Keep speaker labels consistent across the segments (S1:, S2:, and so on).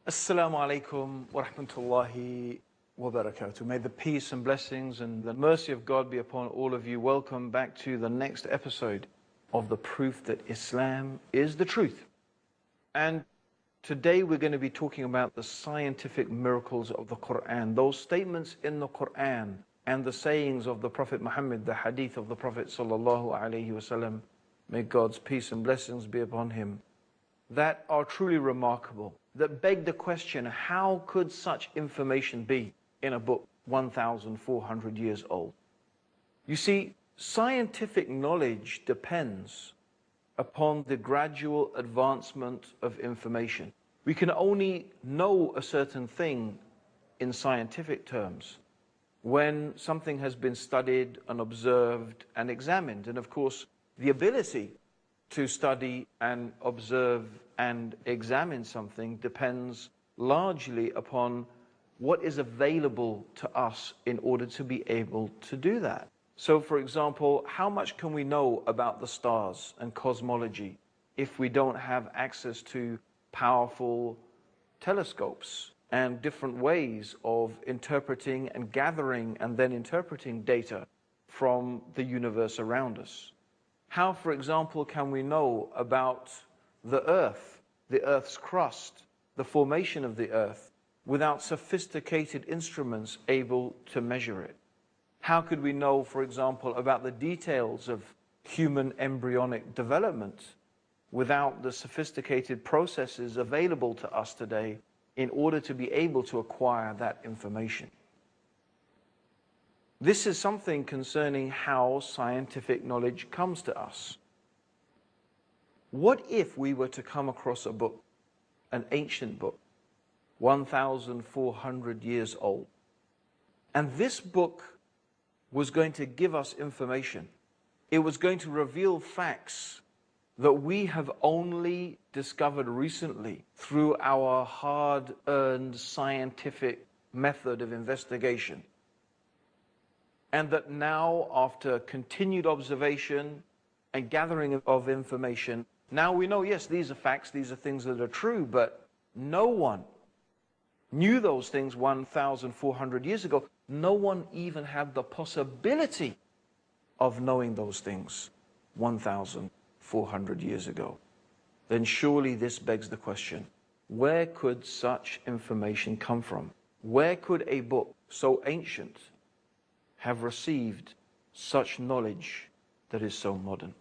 S1: Assalamu alaikum wa rahmatullahi wa barakatuh. May the peace and blessings and the mercy of God be upon all of you. Welcome back to the next episode of the proof that Islam is the truth. And today we're going to be talking about the scientific miracles of the Quran, those statements in the Quran and the sayings of the Prophet Muhammad, the hadith of the Prophet sallallahu alaihi wasallam, may God's peace and blessings be upon him, that are truly remarkable, that beg the question, how could such information be in a book 1,400 years old? You see, scientific knowledge depends upon the gradual advancement of information. We can only know a certain thing in scientific terms when something has been studied and observed and examined. And of course, the ability to study and observe and examine something depends largely upon what is available to us in order to be able to do that. So, for example, how much can we know about the stars and cosmology if we don't have access to powerful telescopes and different ways of interpreting and gathering and then interpreting data from the universe around us? How, for example, can we know about the Earth's crust, the formation of the Earth, without sophisticated instruments able to measure it? How could we know, for example, about the details of human embryonic development without the sophisticated processes available to us today in order to be able to acquire that information? This is something concerning how scientific knowledge comes to us. What if we were to come across a book, an ancient book, 1,400 years old, and this book was going to give us information? It was going to reveal facts that we have only discovered recently through our hard-earned scientific method of investigation. And that now, after continued observation and gathering of information, now we know, yes, these are facts, these are things that are true, but no one knew those things 1,400 years ago. No one even had the possibility of knowing those things 1,400 years ago. Then surely this begs the question, where could such information come from? Where could a book so ancient have received such knowledge that is so modern?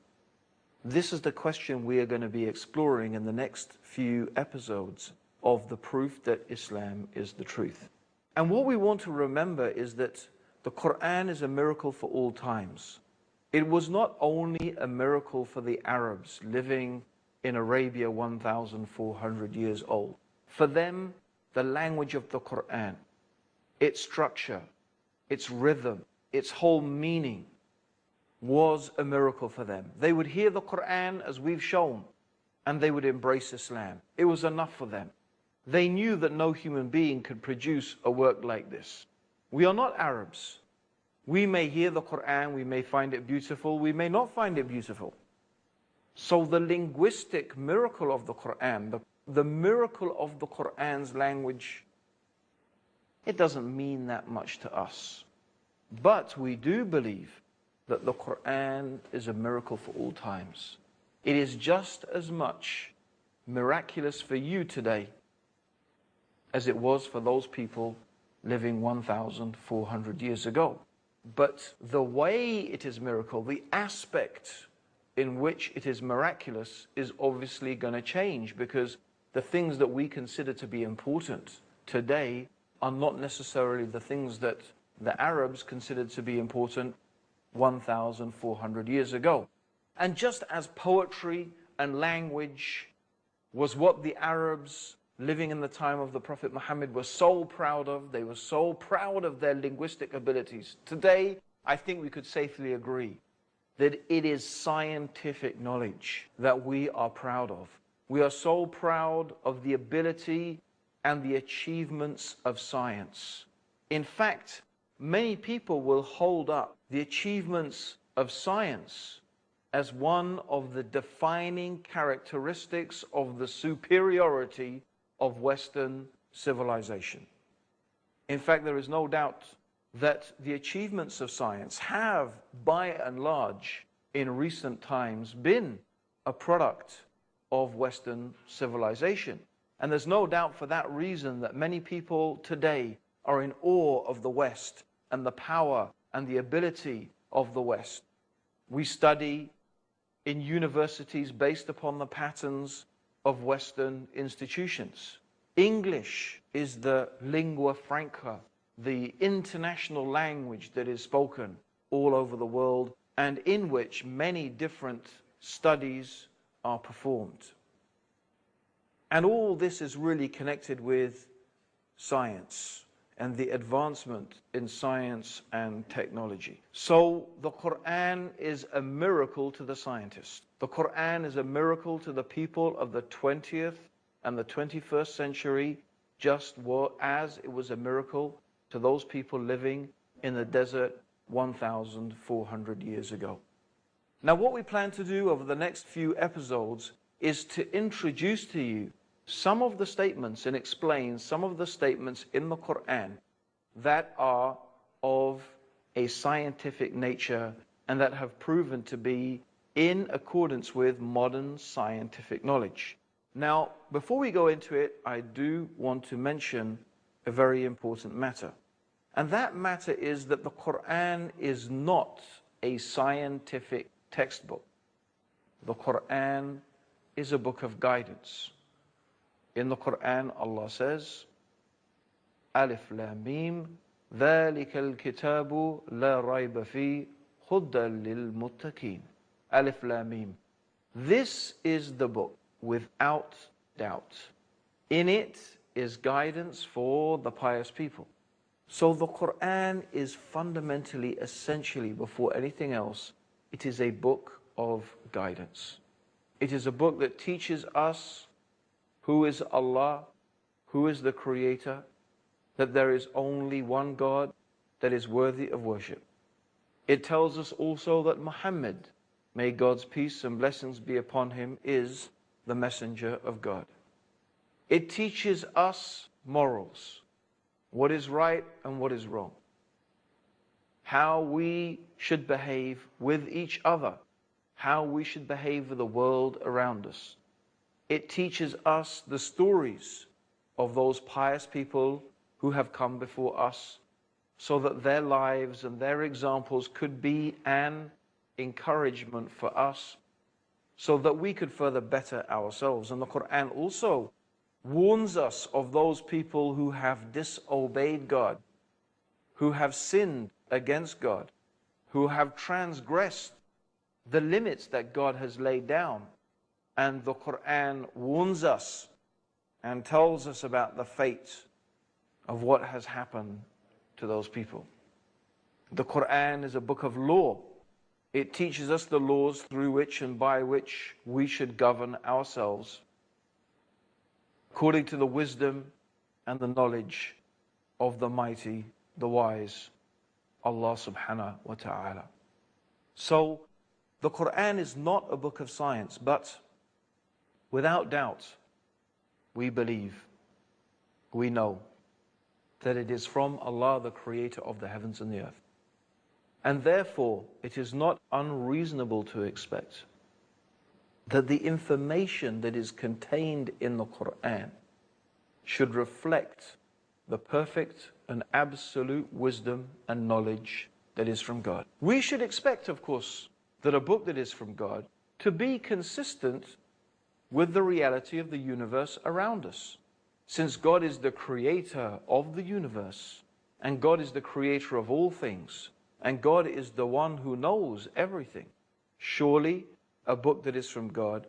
S1: This is the question we are going to be exploring in the next few episodes of the proof that Islam is the truth. And what we want to remember is that the Quran is a miracle for all times. It was not only a miracle for the Arabs living in Arabia 1,400 years old. For them, the language of the Quran, its structure, its rhythm, its whole meaning was a miracle for them. They would hear the Quran as we've shown, and they would embrace Islam. It was enough for them. They knew that no human being could produce a work like this. We are not Arabs. We may hear the Quran, we may find it beautiful, we may not find it beautiful. So the linguistic miracle of the Quran, the miracle of the Quran's language, it doesn't mean that much to us. But we do believe that the Quran is a miracle for all times. It is just as much miraculous for you today as it was for those people living 1,400 years ago. But the way it is miracle, the aspect in which it is miraculous, is obviously going to change, because the things that we consider to be important today are not necessarily the things that the Arabs considered to be important 1,400 years ago. And just as poetry and language was what the Arabs living in the time of the Prophet Muhammad were so proud of, they were so proud of their linguistic abilities. Today, I think we could safely agree that it is scientific knowledge that we are proud of. We are so proud of the ability and the achievements of science. In fact, many people will hold up the achievements of science as one of the defining characteristics of the superiority of Western civilization. In fact, there is no doubt that the achievements of science have, by and large, in recent times, been a product of Western civilization. And there's no doubt for that reason that many people today are in awe of the West and the power and the ability of the West. We study in universities based upon the patterns of Western institutions. English is the lingua franca, the international language that is spoken all over the world and in which many different studies are performed. And all this is really connected with science and the advancement in science and technology. So the Quran is a miracle to the scientist. The Quran is a miracle to the people of the 20th and the 21st century, just as it was a miracle to those people living in the desert 1,400 years ago. Now, what we plan to do over the next few episodes is to introduce to you some of the statements and explain some of the statements in the Quran that are of a scientific nature and that have proven to be in accordance with modern scientific knowledge. Now, before we go into it, I do want to mention a very important matter. And that matter is that the Quran is not a scientific textbook. The Quran is a book of guidance. In the Quran, Allah says, Alif Lam Mim, ذَلِكَ الْكِتَابُ لَا رَيْبَ فِيهِ هُدًى لِلْمُتَّقِينَ. Alif Lam Mim. This is the book without doubt. In it is guidance for the pious people. So the Quran is fundamentally, essentially, before anything else, it is a book of guidance. It is a book that teaches us who is Allah, who is the Creator, that there is only one God that is worthy of worship. It tells us also that Muhammad, may God's peace and blessings be upon him, is the messenger of God. It teaches us morals, what is right and what is wrong, how we should behave with each other, how we should behave with the world around us. It teaches us the stories of those pious people who have come before us, so that their lives and their examples could be an encouragement for us, so that we could further better ourselves. And the Quran also warns us of those people who have disobeyed God, who have sinned against God, who have transgressed the limits that God has laid down. And the Quran warns us and tells us about the fate of what has happened to those people. The Quran is a book of law. It teaches us the laws through which and by which we should govern ourselves according to the wisdom and the knowledge of the mighty, the wise, Allah subhanahu wa ta'ala. So, the Quran is not a book of science, but without doubt, we believe, we know that it is from Allah, the Creator of the heavens and the earth. And therefore, it is not unreasonable to expect that the information that is contained in the Quran should reflect the perfect and absolute wisdom and knowledge that is from God. We should expect, of course, that a book that is from God to be consistent with the reality of the universe around us. Since God is the creator of the universe, and God is the creator of all things, and God is the one who knows everything, surely a book that is from God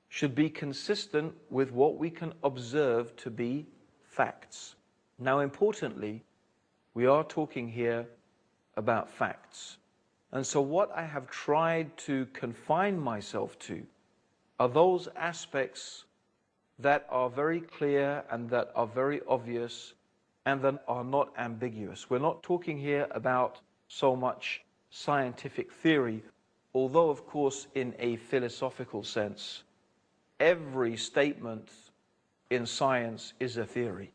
S1: should be consistent with what we can observe to be facts. Now, importantly, we are talking here about facts. And so what I have tried to confine myself to are those aspects that are very clear and that are very obvious and that are not ambiguous. We're not talking here about so much scientific theory, although, of course, in a philosophical sense, every statement in science is a theory.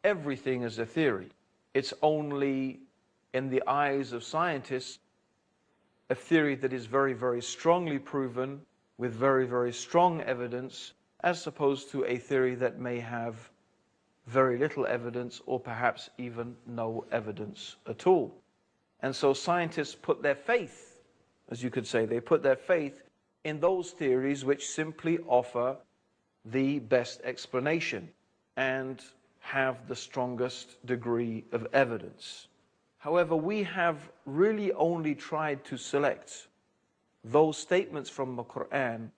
S1: Everything is a theory. It's only, in the eyes of scientists, a theory that is very, very strongly proven with very, very strong evidence, as opposed to a theory that may have very little evidence or perhaps even no evidence at all. And so scientists put their faith, as you could say, they put their faith in those theories which simply offer the best explanation and have the strongest degree of evidence. However, we have really only tried to select those statements from the Quran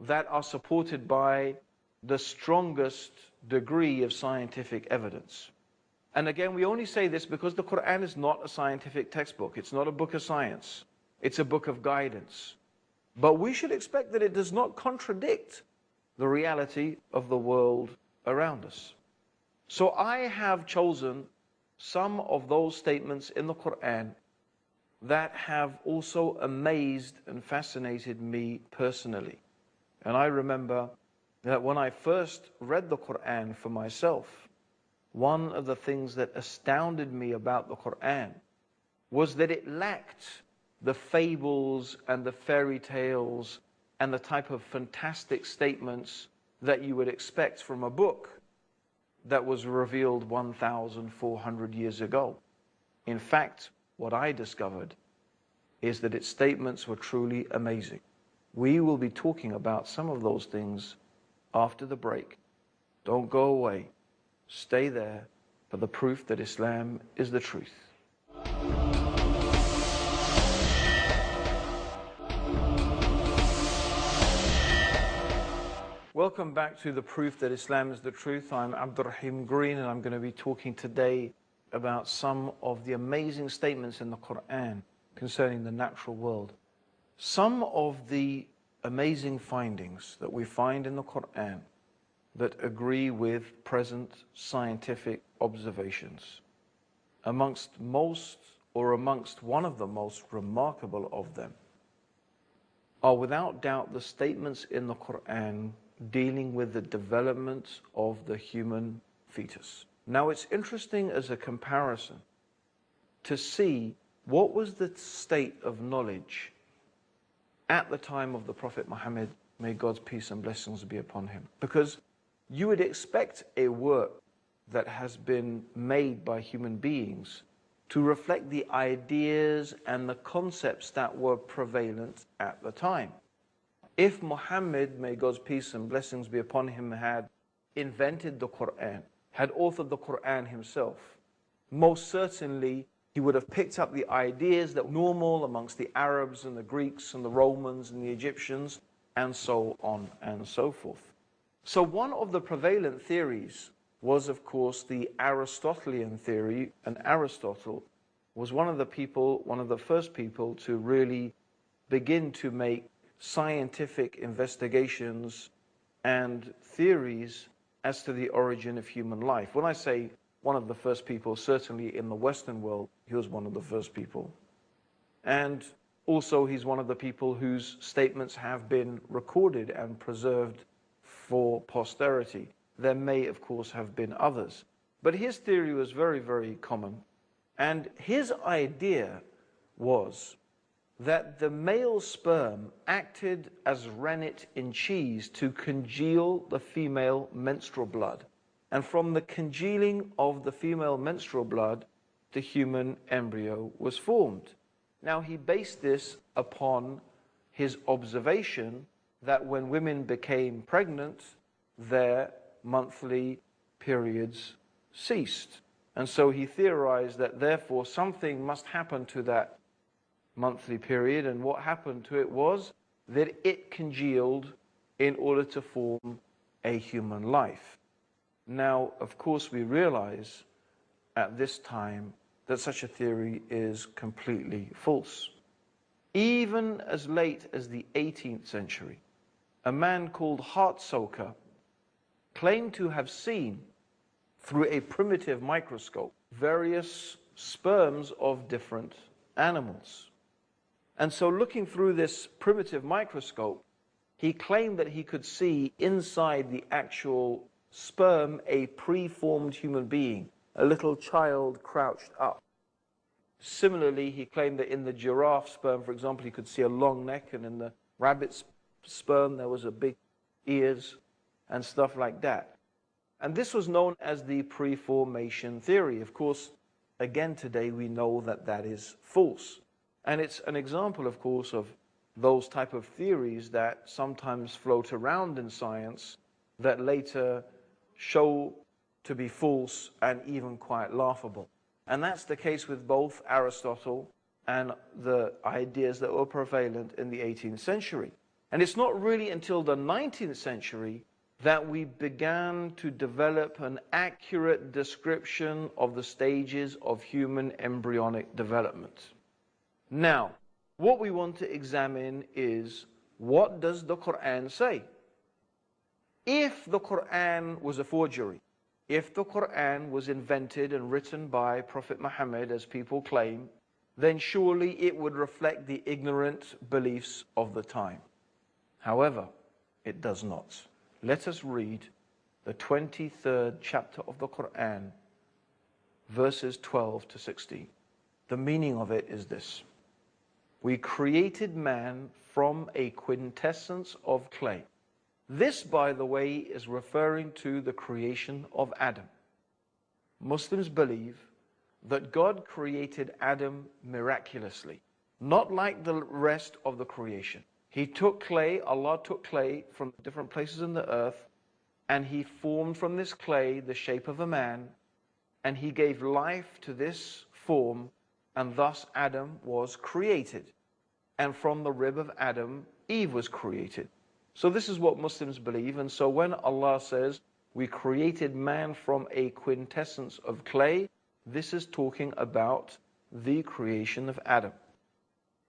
S1: that are supported by the strongest degree of scientific evidence. And again, we only say this because the Quran is not a scientific textbook. It's not a book of science. It's a book of guidance. But we should expect that it does not contradict the reality of the world around us. So I have chosen some of those statements in the Quran that have also amazed and fascinated me personally. And I remember that when I first read the Quran for myself, one of the things that astounded me about the Quran was that it lacked the fables and the fairy tales and the type of fantastic statements that you would expect from a book that was revealed 1,400 years ago. In fact, what I discovered is that its statements were truly amazing. We will be talking about some of those things after the break. Don't go away. Stay there for the proof that Islam is the truth. Welcome back to the proof that Islam is the truth. I'm Abdurrahim Green, and I'm going to be talking today about some of the amazing statements in the Quran concerning the natural world. Some of the amazing findings that we find in the Quran that agree with present scientific observations. Amongst one of the most remarkable of them are without doubt the statements in the Quran dealing with the development of the human fetus. Now, it's interesting as a comparison to see what was the state of knowledge at the time of the Prophet Muhammad, may God's peace and blessings be upon him. Because you would expect a work that has been made by human beings to reflect the ideas and the concepts that were prevalent at the time. If Muhammad, may God's peace and blessings be upon him, had invented the Quran, had authored the Quran himself, most certainly he would have picked up the ideas that were normal amongst the Arabs and the Greeks and the Romans and the Egyptians, and so on and so forth. So one of the prevalent theories was, of course, the Aristotelian theory, and Aristotle was one of the first people to really begin to make scientific investigations and theories as to the origin of human life. When I say one of the first people, certainly in the Western world, he was one of the first people. And also he's one of the people whose statements have been recorded and preserved for posterity. There may, of course, have been others. But his theory was very, very common. And his idea was that the male sperm acted as rennet in cheese to congeal the female menstrual blood. And from the congealing of the female menstrual blood, the human embryo was formed. Now, he based this upon his observation that when women became pregnant, their monthly periods ceased. And so he theorized that therefore something must happen to that monthly period, and what happened to it was that it congealed in order to form a human life. Now, of course, we realize at this time that such a theory is completely false. Even as late as the 18th century, a man called Hartsoker claimed to have seen through a primitive microscope various sperms of different animals. And so looking through this primitive microscope, he claimed that he could see inside the actual sperm a preformed human being, a little child crouched up. Similarly, he claimed that in the giraffe sperm, for example, he could see a long neck, and in the rabbit's sperm there was a big ears and stuff like that. And this was known as the preformation theory. Of course, again today we know that that is false. And it's an example, of course, of those type of theories that sometimes float around in science that later show to be false and even quite laughable. And that's the case with both Aristotle and the ideas that were prevalent in the 18th century. And it's not really until the 19th century that we began to develop an accurate description of the stages of human embryonic development. Now, what we want to examine is, what does the Quran say? If the Quran was a forgery, if the Quran was invented and written by Prophet Muhammad, as people claim, then surely it would reflect the ignorant beliefs of the time. However, it does not. Let us read the 23rd chapter of the Quran, verses 12 to 16. The meaning of it is this: we created man from a quintessence of clay. This, by the way, is referring to the creation of Adam. Muslims believe that God created Adam miraculously, not like the rest of the creation. He took clay, Allah took clay from different places in the earth, and He formed from this clay the shape of a man, and He gave life to this form, and thus Adam was created. And from the rib of Adam, Eve was created. So this is what Muslims believe. And so when Allah says, we created man from a quintessence of clay, this is talking about the creation of Adam.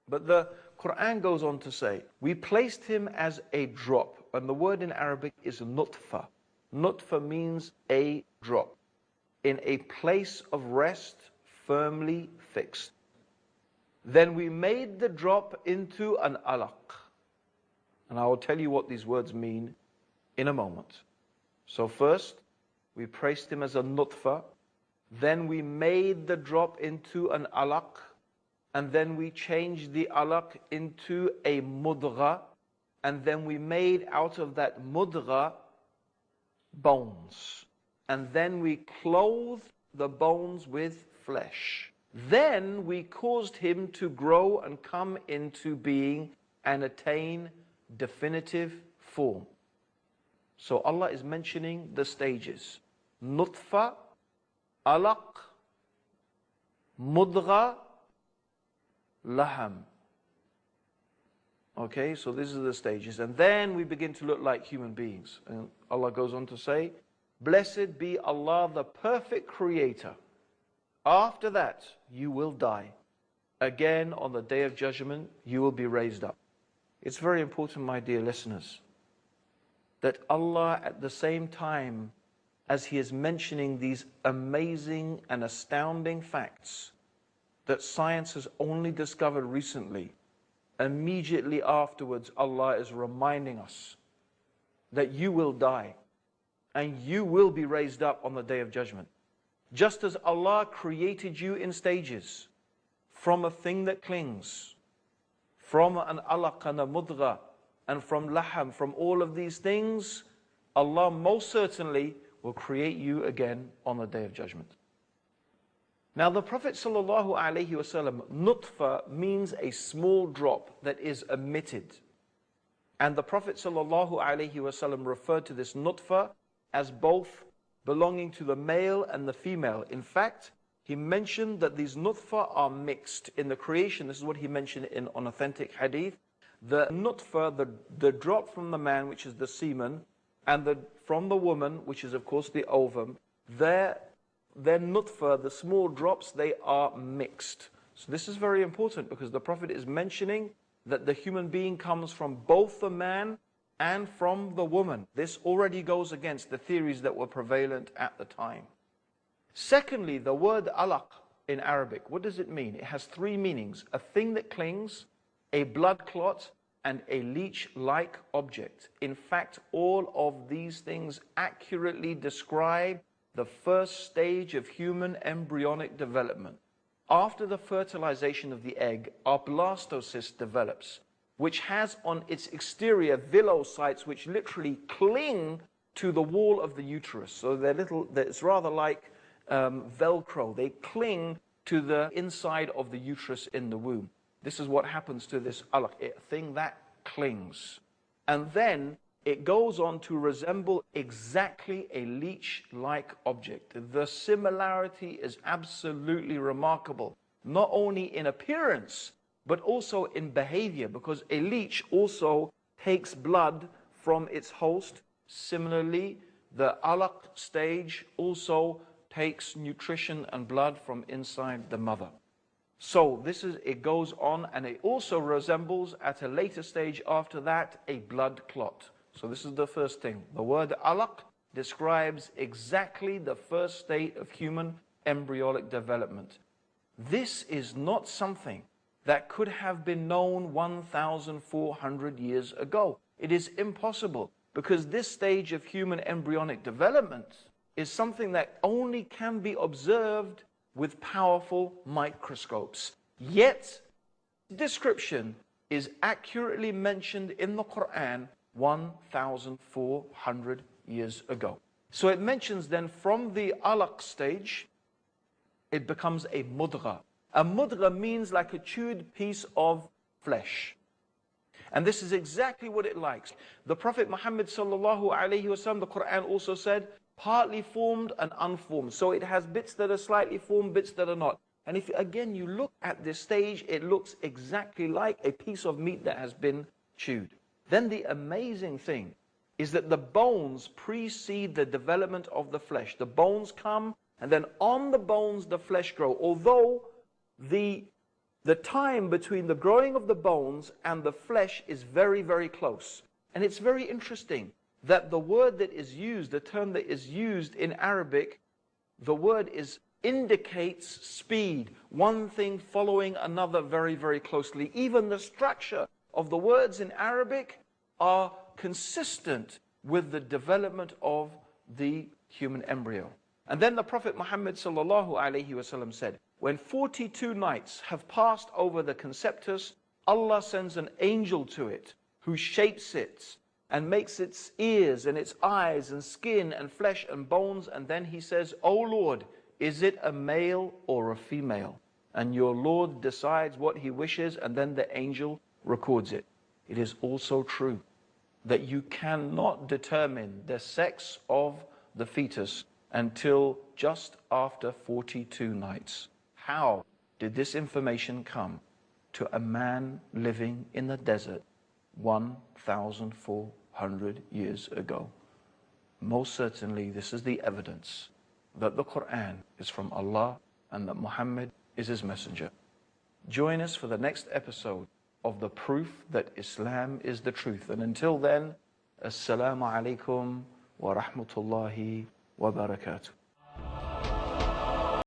S1: But the Quran goes on to say, we placed him as a drop. And the word in Arabic is nutfa. Nutfa means a drop, in a place of rest, firmly fixed. Then we made the drop into an alaq. And I will tell you what these words mean in a moment. So first, we placed him as a nutfa. Then we made the drop into an alaq. And then we changed the alaq into a mudgha. And then we made out of that mudgha bones. And then we clothed the bones with flesh. Then we caused him to grow and come into being and attain definitive form. So Allah is mentioning the stages: nutfa, alaq, mudgha, laham. Okay, so these are the stages. And then we begin to look like human beings. And Allah goes on to say, blessed be Allah, the perfect creator. After that, you will die. Again, on the day of judgment, you will be raised up. It's very important, my dear listeners, that Allah, at the same time as He is mentioning these amazing and astounding facts that science has only discovered recently, immediately afterwards, Allah is reminding us that you will die and you will be raised up on the day of judgment. Just as Allah created you in stages, from a thing that clings, from an alaq and a mudgha, and from laham, from all of these things, Allah most certainly will create you again on the day of judgment. Now the Prophet ﷺ, nutfa means a small drop that is emitted. And the Prophet ﷺ referred to this nutfa as both belonging to the male and the female. In fact, he mentioned that these nutfa are mixed in the creation. This is what he mentioned in an authentic hadith. The nutfa, the drop from the man, which is the semen, and from the woman, which is of course the ovum, their nutfa, the small drops, they are mixed. So this is very important because the Prophet is mentioning that the human being comes from both the man and from the woman. This already goes against the theories that were prevalent at the time. Secondly, the word alaq in Arabic, what does it mean? It has three meanings: a thing that clings, a blood clot, and a leech-like object. In fact, all of these things accurately describe the first stage of human embryonic development. After the fertilization of the egg, our blastocyst develops, which has on its exterior villocytes which literally cling to the wall of the uterus. So it's rather like Velcro. They cling to the inside of the uterus in the womb. This is what happens to this alaq, a thing that clings. And then it goes on to resemble exactly a leech-like object. The similarity is absolutely remarkable, not only in appearance, but also in behavior, because a leech also takes blood from its host. Similarly, the alaq stage also takes nutrition and blood from inside the mother. So it goes on, and it also resembles at a later stage after that a blood clot. So this is the first thing. The word alaq describes exactly the first state of human embryonic development. This is not something that could have been known 1,400 years ago. It is impossible, because this stage of human embryonic development is something that only can be observed with powerful microscopes. Yet, description is accurately mentioned in the Quran 1,400 years ago. So it mentions then from the alaq stage, it becomes a mudgha. A mudgha means like a chewed piece of flesh. And this is exactly what it likes. The Prophet Muhammad sallallahu alaihi wasallam, the Quran also said, partly formed and unformed. So it has bits that are slightly formed, bits that are not. And if again you look at this stage, it looks exactly like a piece of meat that has been chewed. Then the amazing thing is that the bones precede the development of the flesh. The bones come, and then on the bones the flesh grow. Although the time between the growing of the bones and the flesh is very, very close. And it's very interesting that the word that is used, the term that is used in Arabic, the word indicates speed, one thing following another very, very closely. Even the structure of the words in Arabic are consistent with the development of the human embryo. And then the Prophet Muhammad sallallahu alaihi wasallam said, when 42 nights have passed over the conceptus, Allah sends an angel to it who shapes it and makes its ears and its eyes and skin and flesh and bones. And then he says, O Lord, is it a male or a female? And your Lord decides what he wishes, and then the angel records it. It is also true that you cannot determine the sex of the fetus until just after 42 nights. How did this information come to a man living in the desert 1,400 years ago? Most certainly this is the evidence that the Quran is from Allah and that Muhammad is his messenger. Join us for the next episode of the proof that Islam is the truth. And until then, Assalamu alaikum wa rahmatullahi wa barakatuh.